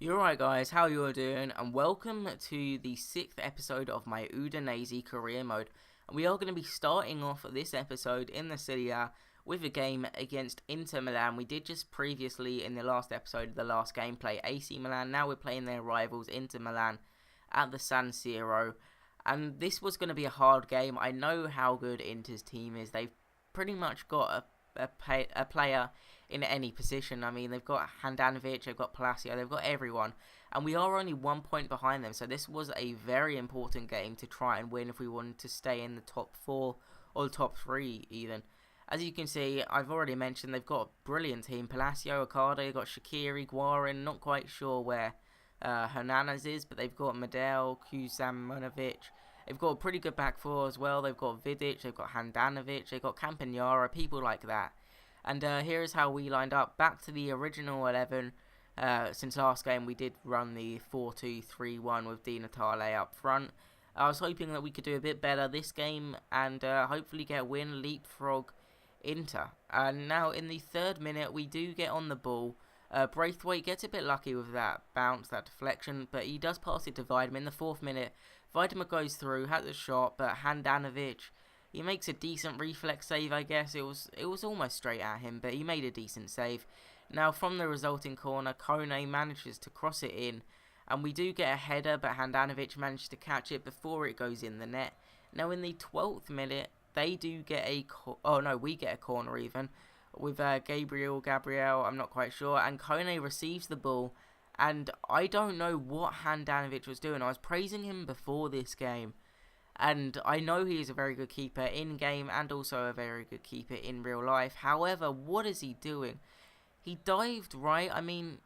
You're right, guys, how you all doing, and welcome to the 6th episode of my Udinese career mode. And we are going to be starting off this episode in the Serie A with a game against Inter Milan. We did just previously in the last episode, the last gameplay, AC Milan. Now we're playing their rivals, Inter Milan, at the San Siro. And this was going to be a hard game. I know how good Inter's team is. They've pretty much got a player in any position. I mean, they've got Handanovic, they've got Palacio, they've got everyone, and we are only 1 point behind them, so this was a very important game to try and win if we wanted to stay in the top 4 or the top 3 even. As you can see, I've already mentioned they've got a brilliant team. Palacio, Accardo, they've got Shaqiri, Guarin, not quite sure where Hernandez is, but they've got Medel, Kuzamanovic. They've got a pretty good back four as well. They've got Vidic, they've got Handanovic, they've got Campagnara, people like that. And here is how we lined up. Back to the original 11. Since last game, we did run the 4-2-3-1 with Di Natale up front. I was hoping that we could do a bit better this game and hopefully get a win, leapfrog Inter. And now in the 3rd minute, we do get on the ball. Braithwaite gets a bit lucky with that bounce, that deflection, but he does pass it to Weidman. In the 4th minute, Weidman goes through, has the shot, but Handanovic, he makes a decent reflex save, I guess. It was almost straight at him, but he made a decent save. Now, from the resulting corner, Kone manages to cross it in, and we do get a header, but Handanovic manages to catch it before it goes in the net. Now, in the 12th minute, they do get we get a corner even, with Gabriel, I'm not quite sure, and Kone receives the ball, and I don't know what Handanovic was doing. I was praising him before this game, and I know he is a very good keeper in-game and also a very good keeper in real life. However, what is he doing? He dived right. I mean,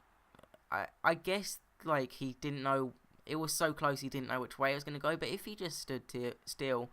I guess like he didn't know. It was so close he didn't know which way it was going to go. But if he just stood still,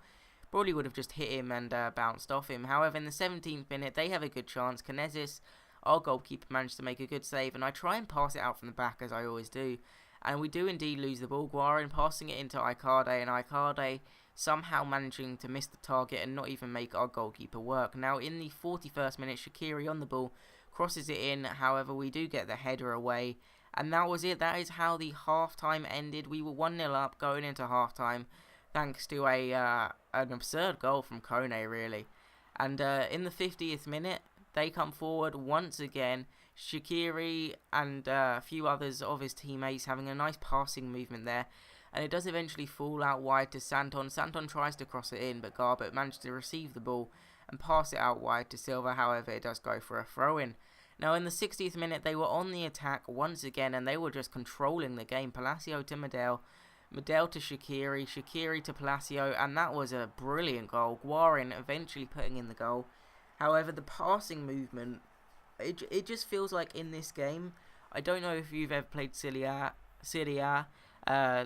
probably would have just hit him and bounced off him. However, in the 17th minute, they have a good chance. Kinesis, our goalkeeper, managed to make a good save. And I try and pass it out from the back as I always do. And we do indeed lose the ball. Guarin passing it into Icardi, and Icardi somehow managing to miss the target and not even make our goalkeeper work. Now, in the 41st minute, Shaqiri on the ball, crosses it in. However, we do get the header away. And that was it. That is how the half-time ended. We were 1-0 up going into half-time, thanks to an absurd goal from Kone, really. And in the 50th minute, they come forward once again. Shaqiri and a few others of his teammates having a nice passing movement there. And it does eventually fall out wide to Santon. Santon tries to cross it in, but Garbett managed to receive the ball and pass it out wide to Silva. However, it does go for a throw-in. Now, in the 60th minute, they were on the attack once again, and they were just controlling the game. Palacio to Medel, Medel to Shaqiri, Shaqiri to Palacio, and that was a brilliant goal. Guarin eventually putting in the goal. However, the passing movement, it just feels like in this game, I don't know if you've ever played Serie A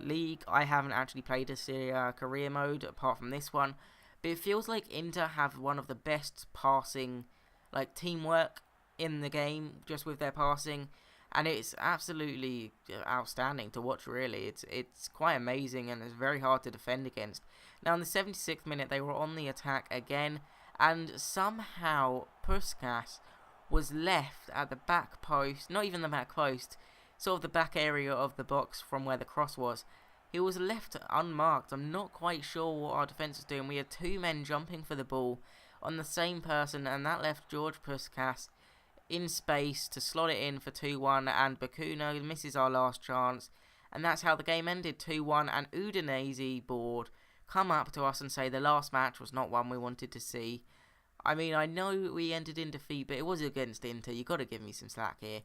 League. I haven't actually played a Serie A career mode apart from this one, but it feels like Inter have one of the best passing, like, teamwork in the game, just with their passing, and it's absolutely outstanding to watch, really. It's quite amazing, and it's very hard to defend against. Now, in the 76th minute, they were on the attack again, and somehow Puskas was left at the back post, not even the back post, sort of the back area of the box from where the cross was. He was left unmarked. I'm not quite sure what our defence was doing. We had 2 men jumping for the ball on the same person, and that left George Puskas in space to slot it in for 2-1, and Bakuna misses our last chance, and that's how the game ended, 2-1, and Udinese board come up to us and say the last match was not one we wanted to see. I mean, I know we ended in defeat, but it was against Inter. You got to give me some slack here.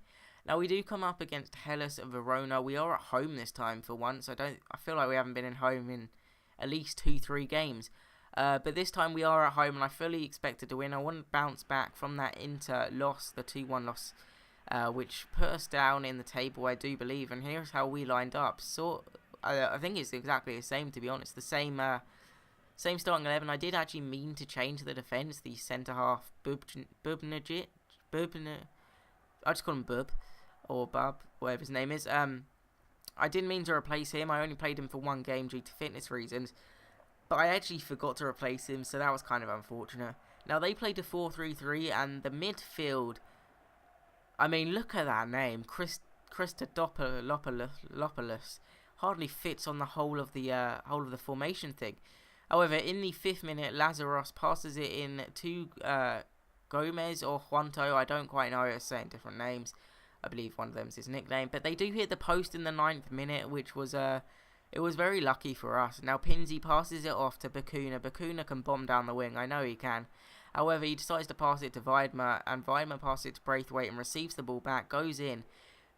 Now, we do come up against Hellas Verona. We are at home this time for once. I feel like we haven't been at home in at least 2-3 games. But this time we are at home, and I fully expected to win. I want to bounce back from that Inter loss, the 2-1 loss, which put us down in the table, I do believe. And here's how we lined up. So I think it's exactly the same, to be honest. The same starting 11. I did actually mean to change the defence. The centre half, Bubnagic. I just call him Bub, or Bub, whatever his name is. I didn't mean to replace him. I only played him for 1 game due to fitness reasons. But I actually forgot to replace him, so that was kind of unfortunate. Now, they played a 4-3-3, and the midfield, I mean, look at that name. Christodopoulos hardly fits on the whole of the formation thing. However, in the 5th minute, Lazarus passes it in to Gomez or Juanto. I don't quite know. It's saying different names. I believe one of them is his nickname. But they do hit the post in the 9th minute, which was it was very lucky for us. Now Pinsy passes it off to Bakuna. Bakuna can bomb down the wing. I know he can. However, he decides to pass it to Weidmer, and Weidmer passes it to Braithwaite and receives the ball back, goes in,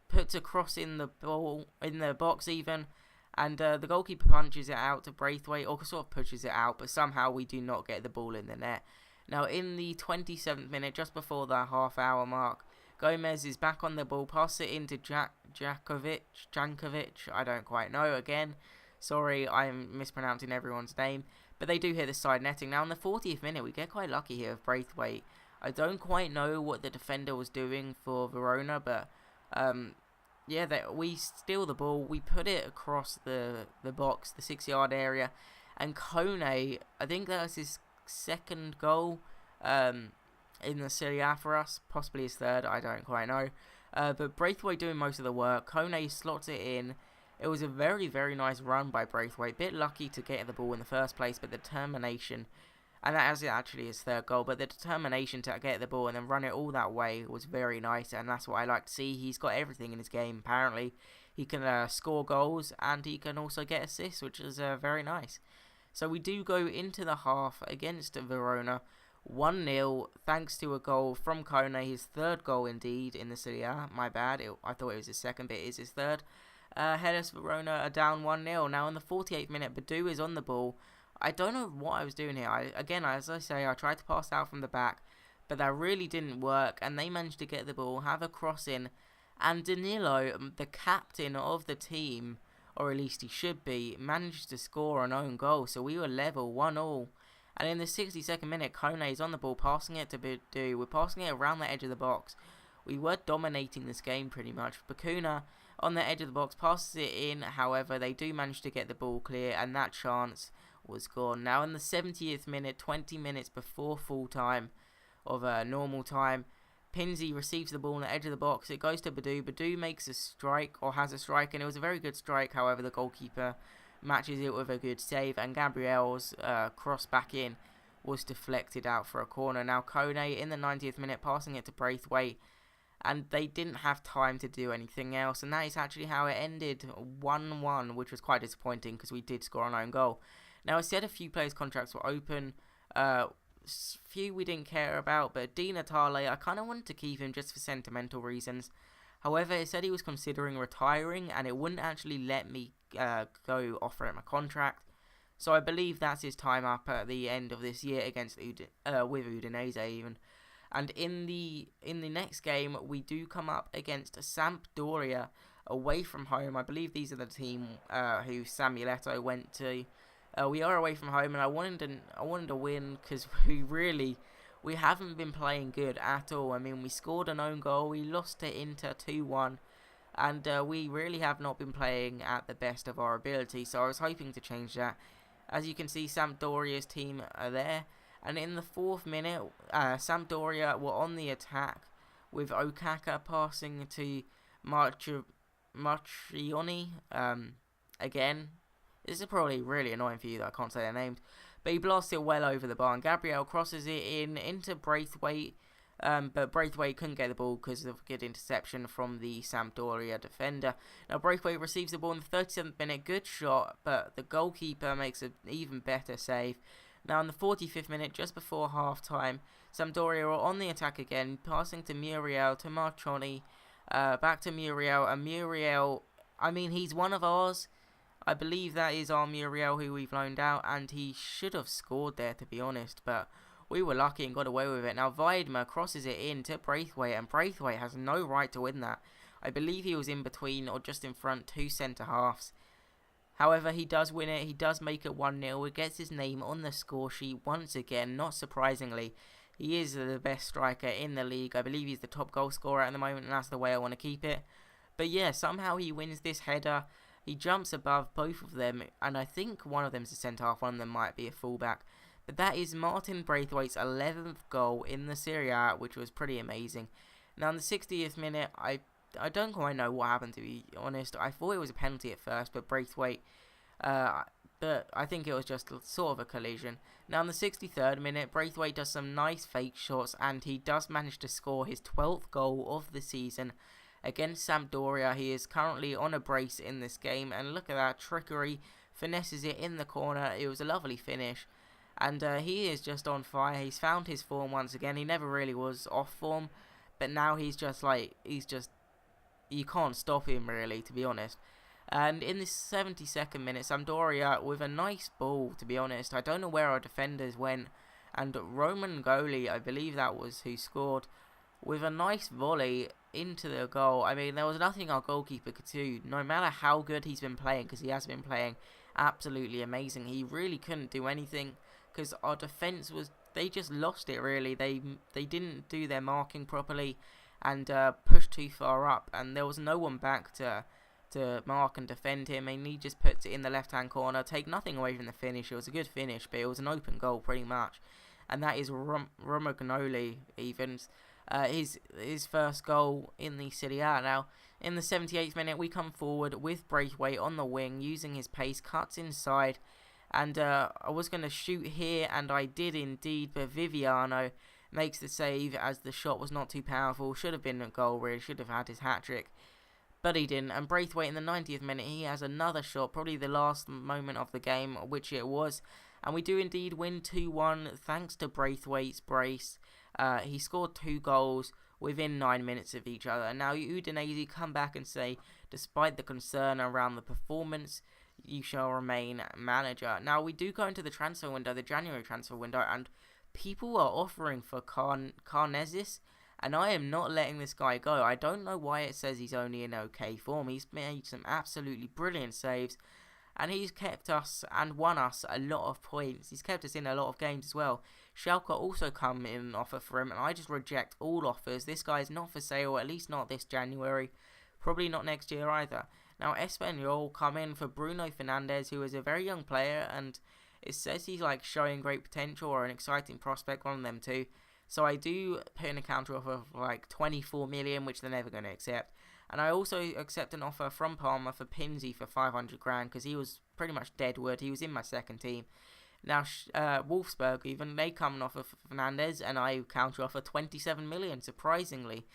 puts a cross in the ball in the box even, and the goalkeeper punches it out to Braithwaite, or sort of pushes it out, but somehow we do not get the ball in the net. Now in the 27th minute, just before the half-hour mark, Gomez is back on the ball, passes it into Jankovic, I don't quite know again. Sorry, I'm mispronouncing everyone's name. But they do hit the side netting. Now in the 40th minute, we get quite lucky here with Braithwaite. I don't quite know what the defender was doing for Verona, but yeah, we steal the ball, we put it across the box, the 6-yard area, and Kone, I think that was his 2nd goal in the Serie A for us, possibly his 3rd, I don't quite know. But Braithwaite doing most of the work, Kone slots it in. It was a very, very nice run by Braithwaite. Bit lucky to get the ball in the first place, but the determination, and that is actually his 3rd goal, but the determination to get the ball and then run it all that way was very nice, and that's what I like to see. He's got everything in his game, apparently. He can score goals, and he can also get assists, which is very nice. So we do go into the half against Verona, 1-0, thanks to a goal from Kone, his 3rd goal indeed in the Serie A. My bad, I thought it was his 2nd, but it is his 3rd. Hellas Verona are down 1-0. Now in the 48th minute, Badu is on the ball. I don't know what I was doing here. Again, as I say, I tried to pass out from the back, but that really didn't work, and they managed to get the ball, have a cross in, and Danilo, the captain of the team, or at least he should be, managed to score an own goal, so we were level 1-1. And in the 62nd minute, Kone is on the ball, passing it to Badu. We're passing it around the edge of the box. We were dominating this game pretty much. Bakuna on the edge of the box passes it in, however, they do manage to get the ball clear, and that chance was gone. Now in the 70th minute, 20 minutes before full time of normal time, Pinsy receives the ball on the edge of the box. It goes to Badu. Badu makes a strike, or has a strike, and it was a very good strike. However, the goalkeeper matches it with a good save, and Gabriel's cross back in was deflected out for a corner. Now Kone in the 90th minute passing it to Braithwaite, and they didn't have time to do anything else, and that is actually how it ended, 1-1, which was quite disappointing because we did score an own goal. Now, I said a few players' contracts were open, few we didn't care about, but Di Natale, I kind of wanted to keep him just for sentimental reasons. However, it said he was considering retiring, and it wouldn't actually let me go offer him a contract. So I believe that's his time up at the end of this year against with Udinese even. And in the next game, we do come up against Sampdoria away from home. I believe these are the team who Samueletto went to. We are away from home, and I wanted to win because we haven't been playing good at all. I mean, we scored an own goal, we lost to Inter 2-1, and we really have not been playing at the best of our ability. So I was hoping to change that. As you can see, Sampdoria's team are there. And in the 4th minute, Sampdoria were on the attack with Okaka passing to Marchioni. Again, this is probably really annoying for you that I can't say their names. But he blasts it well over the bar, and Gabriel crosses it into Braithwaite. But Braithwaite couldn't get the ball because of a good interception from the Sampdoria defender. Now Braithwaite receives the ball in the 37th minute. Good shot, but the goalkeeper makes an even better save. Now in the 45th minute, just before half-time, Sampdoria are on the attack again, passing to Muriel, to Marchoni, back to Muriel, and Muriel, I mean, he's one of ours. I believe that is our Muriel who we've loaned out, and he should have scored there, to be honest, but we were lucky and got away with it. Now Weidmer crosses it in to Braithwaite, and Braithwaite has no right to win that. I believe he was in between, or just in front, two centre-halves. However, he does win it. He does make it 1-0. It gets his name on the score sheet once again. Not surprisingly, he is the best striker in the league. I believe he's the top goal scorer at the moment, and that's the way I want to keep it. But yeah, somehow he wins this header. He jumps above both of them, and I think one of them is a centre-half, one of them might be a fullback. But that is Martin Braithwaite's 11th goal in the Serie A, which was pretty amazing. Now in the 60th minute, I don't quite know what happened, to be honest. I thought it was a penalty at first, but Braithwaite, but I think it was just sort of a collision. Now in the 63rd minute, Braithwaite does some nice fake shots, and he does manage to score his 12th goal of the season against Sampdoria. He is currently on a brace in this game, and look at that trickery, finesses it in the corner. It was a lovely finish, and he is just on fire. He's found his form once again. He never really was off form, but now he's just you can't stop him really, to be honest. And in the 72nd minute, Sampdoria with a nice ball, to be honest. I don't know where our defenders went, and Roman Goli, I believe that was who scored, with a nice volley into the goal. I mean, there was nothing our goalkeeper could do, no matter how good he's been playing, because he has been playing absolutely amazing. He really couldn't do anything, because our defence they just lost it really. They didn't do their marking properly, and pushed too far up, and there was no one back to mark and defend him, and he just puts it in the left-hand corner. Take nothing away from the finish. It was a good finish, but it was an open goal pretty much, and that is Romagnoli evens his first goal in the Serie A. Now, in the 78th minute, we come forward with Braithwaite on the wing, using his pace, cuts inside, and I was going to shoot here, and I did indeed, but Viviano makes the save as the shot was not too powerful. Should have been a goal, really. Should have had his hat-trick, but he didn't. And Braithwaite in the 90th minute, he has another shot, probably the last moment of the game, which it was. And we do indeed win 2-1 thanks to Braithwaite's brace. He scored 2 goals within 9 minutes of each other. And now Udinese come back and say, despite the concern around the performance, you shall remain manager. Now we do go into the transfer window, the January transfer window, and people are offering for Carnesis, and I am not letting this guy go. I don't know why it says he's only in okay form. He's made some absolutely brilliant saves, and he's kept us and won us a lot of points. He's kept us in a lot of games as well. Schalke also come in an offer for him, and I just reject all offers. This guy is not for sale, at least not this January. Probably not next year either. Now Espanyol come in for Bruno Fernandes, who is a very young player, and it says he's showing great potential or an exciting prospect, one of them two. So I do put in a counter offer of 24 million, which they're never going to accept. And I also accept an offer from Parma for Pinzi for 500 grand, because he was pretty much dead wood. He was in my second team. Now Wolfsburg, even, they come and offer for Fernandes, and I counter offer 27 million, surprisingly,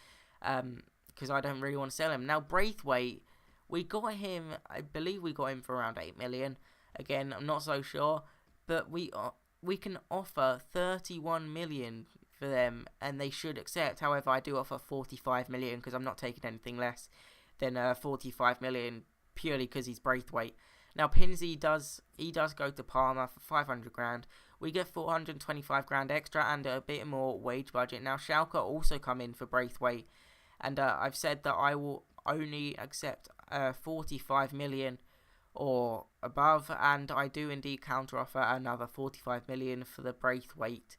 because I don't really want to sell him. Now Braithwaite, we got him, I believe we got him for around 8 million. Again, I'm not so sure, but we can offer 31 million for them, and they should accept. However, I do offer 45 million because I'm not taking anything less than 45 million purely because he's Braithwaite. Now Pinzi does go to Parma for 500 grand. We get 425 grand extra and a bit more wage budget. Now Schalke also come in for Braithwaite, and I've said that I will only accept 45 million or above, and I do indeed counter offer another 45 million for the Braithwaite,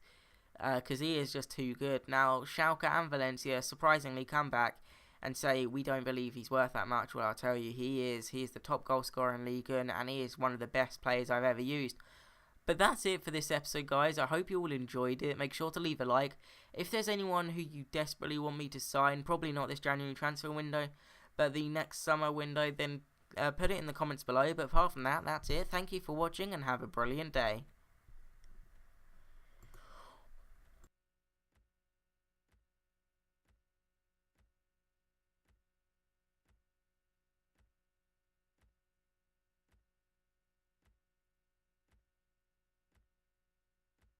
because he is just too good. Now Schalke and Valencia surprisingly come back and say we don't believe he's worth that much. Well, I'll tell you, he is the top goal scorer in Ligue 1, and he is one of the best players I've ever used. But that's it for this episode, guys. I hope you all enjoyed it. Make sure to leave a like. If there's anyone who you desperately want me to sign, probably not this January transfer window, but the next summer window, then put it in the comments below. But apart from that, that's it. Thank you for watching and have a brilliant day.